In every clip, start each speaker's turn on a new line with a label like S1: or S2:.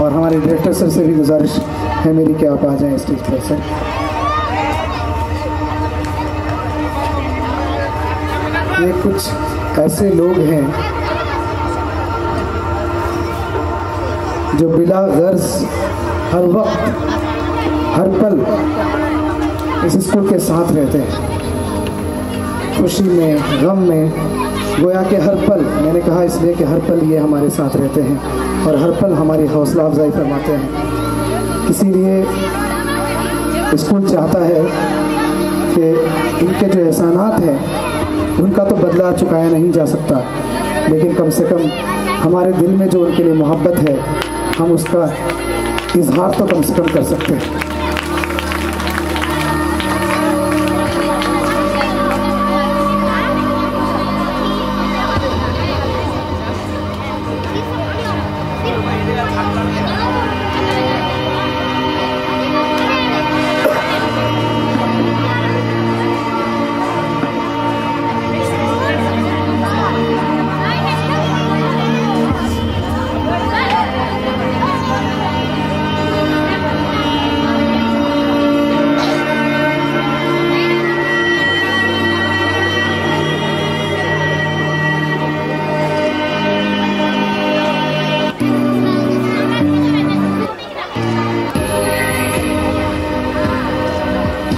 S1: और हमारे director sir से भी गुजारिश है मेरी कि आप आ जाएं स्टेज पर सर। ये कुछ ऐसे लोग हैं जो बिला गर्ज हर वक्त हर पल इस स्कूल के साथ रहते हैं, खुशी में गम में, गोया के हर पल, मैंने कहा इसलिए कि हर पल ये हमारे साथ रहते हैं और हर पल हमारी हौसला अफजाई फरमाते हैं। इसीलिए स्कूल चाहता है कि इनके जो एहसानात हैं उनका तो बदला चुकाया नहीं जा सकता, लेकिन कम से कम हमारे दिल में जो उनके लिए मोहब्बत है हम उसका इजहार तो कम से कम कर सकते हैं।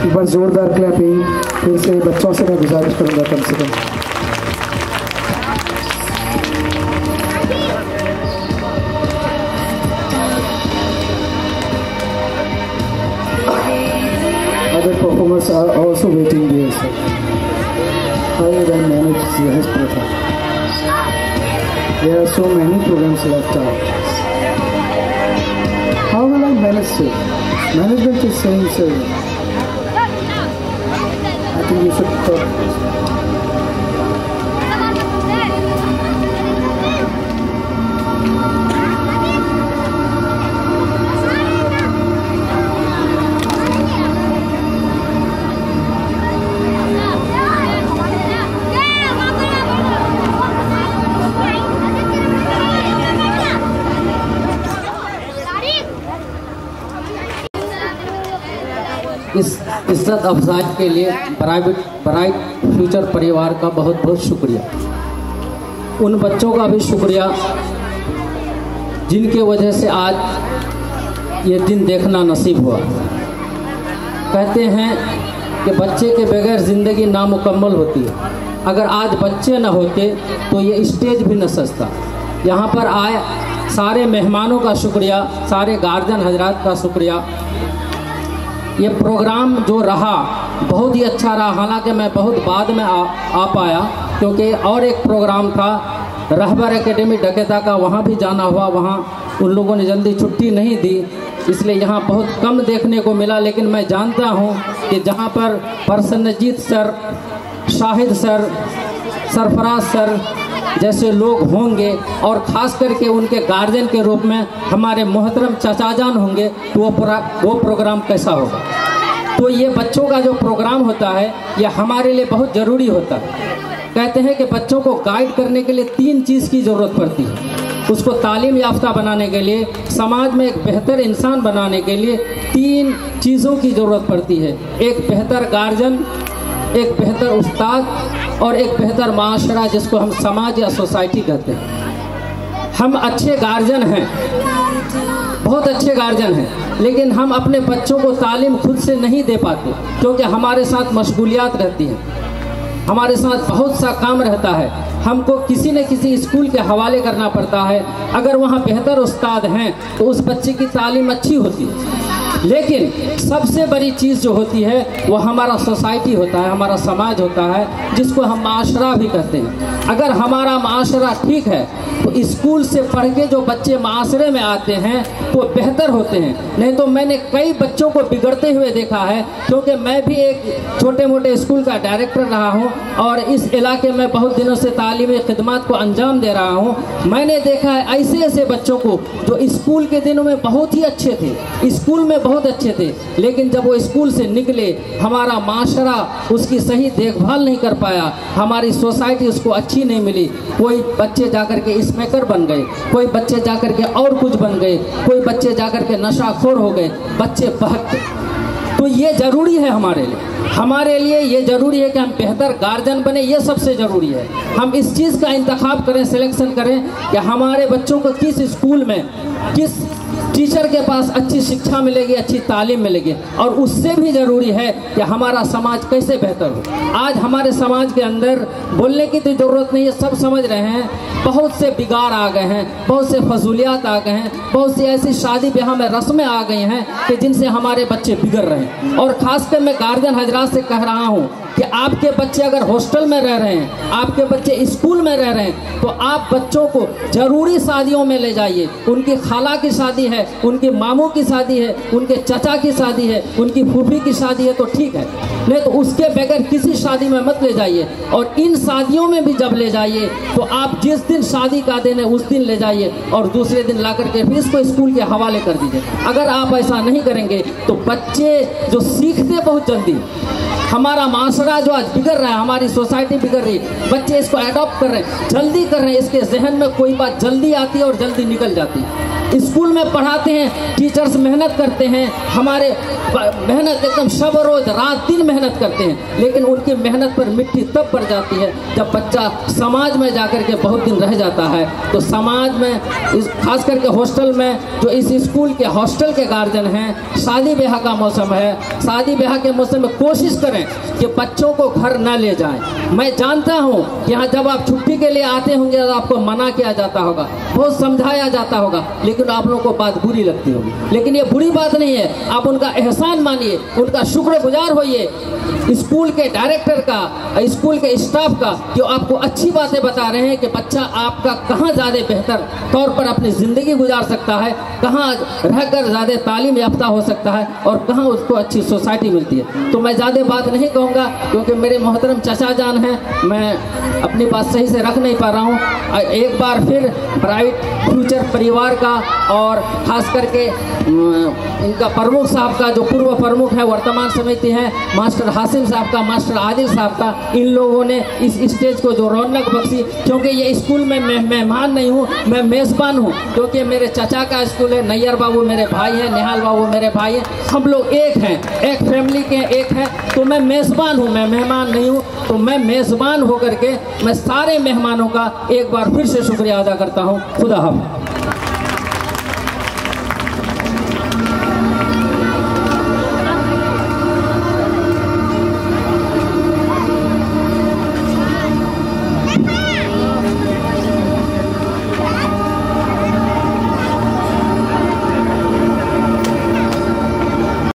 S1: एक बार जोरदार क्लैपिंग फिर से बच्चों से मैं गुजारिश करूंगा कम से कम। Other performers are also waiting there, sir. How will I manage this program? There are so many programs left out. How will I manage it? Management is saying, sir, I think you should talk.
S2: इस इज्जत अफजाई के लिए bright future परिवार का बहुत बहुत शुक्रिया। उन बच्चों का भी शुक्रिया जिनके वजह से आज ये दिन देखना नसीब हुआ। कहते हैं कि बच्चे के बगैर ज़िंदगी नामुकम्मल होती है। अगर आज बच्चे न होते तो ये स्टेज भी न सजता। यहाँ पर आए सारे मेहमानों का शुक्रिया, सारे गार्जियन हजरात का शुक्रिया। ये प्रोग्राम जो रहा बहुत ही अच्छा रहा। हालांकि मैं बहुत बाद में आ पाया क्योंकि और एक प्रोग्राम था रहबर एकेडमी डकेता का, वहाँ भी जाना हुआ। वहाँ उन लोगों ने जल्दी छुट्टी नहीं दी, इसलिए यहाँ बहुत कम देखने को मिला। लेकिन मैं जानता हूँ कि जहाँ पर Prasannajit sir, Shahid sir, Sarfaraz sir जैसे लोग होंगे और ख़ास करके उनके गार्जियन के रूप में हमारे मोहतरम चाचाजान होंगे तो वो प्रोग्राम कैसा होगा। तो ये बच्चों का जो प्रोग्राम होता है ये हमारे लिए बहुत ज़रूरी होता है। कहते हैं कि बच्चों को गाइड करने के लिए 3 चीज़ की ज़रूरत पड़ती है। उसको तालीम याफ्ता बनाने के लिए, समाज में एक बेहतर इंसान बनाने के लिए 3 चीज़ों की ज़रूरत पड़ती है। एक बेहतर गार्जियन, एक बेहतर उस्ताद और एक बेहतर माशरा, जिसको हम समाज या सोसाइटी कहते हैं। हम अच्छे गार्जियन हैं, बहुत अच्छे गार्जियन हैं, लेकिन हम अपने बच्चों को तालीम खुद से नहीं दे पाते क्योंकि हमारे साथ मशगूलियात रहती हैं, हमारे साथ बहुत सा काम रहता है। हमको किसी न किसी स्कूल के हवाले करना पड़ता है। अगर वहाँ बेहतर उस्ताद हैं तो उस बच्चे की तालीम अच्छी होती है। लेकिन सबसे बड़ी चीज़ जो होती है वो हमारा सोसाइटी होता है, हमारा समाज होता है, जिसको हम माशरा भी कहते हैं। अगर हमारा माशरा ठीक है तो स्कूल से पढ़ के जो बच्चे माशरे में आते हैं वो बेहतर होते हैं। नहीं तो मैंने कई बच्चों को बिगड़ते हुए देखा है, क्योंकि मैं भी एक छोटे मोटे स्कूल का डायरेक्टर रहा हूँ और इस इलाके में बहुत दिनों से तालीमी खिदमत को अंजाम दे रहा हूँ, मैंने देखा है ऐसे ऐसे बच्चों को जो स्कूल के दिनों में बहुत ही अच्छे थे, स्कूल में बहुत अच्छे थे, लेकिन जब वो स्कूल से निकले हमारा माशरा उसकी सही देखभाल नहीं कर पाया, हमारी सोसाइटी उसको अच्छी नहीं मिली। कोई बच्चे जाकर के स्मोकर बन गए, कोई बच्चे जाकर के और कुछ बन गए, कोई बच्चे जाकर के नशाखोर हो गए, बच्चे बहकते। तो ये ज़रूरी है हमारे लिए ये ज़रूरी है कि हम बेहतर गार्जियन बने, ये सबसे ज़रूरी है। हम इस चीज़ का इंतखाब करें, सिलेक्शन करें कि हमारे बच्चों को किस स्कूल में किस टीचर के पास अच्छी शिक्षा मिलेगी, अच्छी तालीम मिलेगी। और उससे भी ज़रूरी है कि हमारा समाज कैसे बेहतर हो। आज हमारे समाज के अंदर बोलने की तो ज़रूरत नहीं है, सब समझ रहे हैं, बहुत से बिगाड़ आ गए हैं, बहुत से फजूलियात आ गए हैं, बहुत सी ऐसी शादी ब्याह में रस्में आ गई हैं कि जिनसे हमारे बच्चे बिगड़ रहे हैं। और ख़ासकर मैं गार्जियन हजरात से कह रहा हूँ कि आपके बच्चे अगर हॉस्टल में रह रहे हैं, आपके बच्चे स्कूल में रह रहे हैं, तो आप बच्चों को ज़रूरी शादियों में ले जाइए। उनकी खाला की शादी है, उनके मामू की शादी है, उनके चाचा की शादी है, उनकी फूफी की शादी है तो ठीक है, नहीं तो उसके बगैर किसी शादी में मत ले जाइए। और इन शादियों में भी जब ले जाइए तो आप जिस दिन शादी का दिन है उस दिन ले जाइए और दूसरे दिन ला करके फिर इसको स्कूल के हवाले कर दीजिए। अगर आप ऐसा नहीं करेंगे तो बच्चे जो सीखते बहुत जल्दी, हमारा माशरा जो आज बिगड़ रहा है, हमारी सोसाइटी बिगड़ रही है, बच्चे इसको अडॉप्ट कर रहे हैं, जल्दी कर रहे हैं, इसके जहन में कोई बात जल्दी आती है और जल्दी निकल जाती है। स्कूल में पढ़ाते हैं, टीचर्स मेहनत करते हैं, हमारे मेहनत एकदम शब रोज रात दिन मेहनत करते हैं, लेकिन उनकी मेहनत पर मिट्टी तब पड़ जाती है जब बच्चा समाज में जाकर के बहुत दिन रह जाता है। तो समाज में खास करके हॉस्टल में जो इस स्कूल के हॉस्टल के गार्जियन हैं, शादी ब्याह का मौसम है, शादी ब्याह के मौसम में कोशिश करें कि बच्चों को घर न ले जाएं। मैं जानता हूँ यहाँ जब आप छुट्टी के लिए आते होंगे तो आपको मना किया जाता होगा, बहुत समझाया जाता होगा, लेकिन आप लोगों को बात बुरी लगती होगी, लेकिन ये बुरी बात नहीं है। आप उनका एहसान मानिए, उनका शुक्रगुजार होइए स्कूल के डायरेक्टर का, स्कूल के स्टाफ का, जो आपको अच्छी बातें बता रहे हैं कि बच्चा आपका कहाँ ज़्यादा बेहतर तौर पर अपनी ज़िंदगी गुजार सकता है, कहाँ रहकर ज़्यादा तालीम याफ्ता हो सकता है और कहाँ उसको अच्छी सोसाइटी मिलती है। तो मैं ज़्यादा बात नहीं कहूँगा क्योंकि मेरे मोहतरम चाचा जान हैं, मैं अपनी बात सही से रख नहीं पा रहा हूँ। एक बार फिर ब्राइट फ्यूचर परिवार का और ख़ास करके इनका प्रमुख साहब का, जो पूर्व प्रमुख है, वर्तमान समिति है, मास्टर हासिम साहब का, मास्टर आदिल साहब का, इन लोगों ने इस स्टेज को जो रौनक बख्शी, क्योंकि ये स्कूल में मैं मेहमान नहीं हूँ, मैं मेज़बान हूँ, क्योंकि मेरे चाचा का स्कूल है, नैयर बाबू मेरे भाई हैं, निहाल बाबू मेरे भाई हैं, हम लोग एक हैं, एक फैमिली के एक हैं। तो मैं मेज़बान हूँ, मैं मेहमान नहीं हूँ। तो मैं मेज़बान होकर के मैं सारे मेहमानों का एक बार फिर से शुक्रिया अदा करता हूँ। खुदा हाफ़िज़।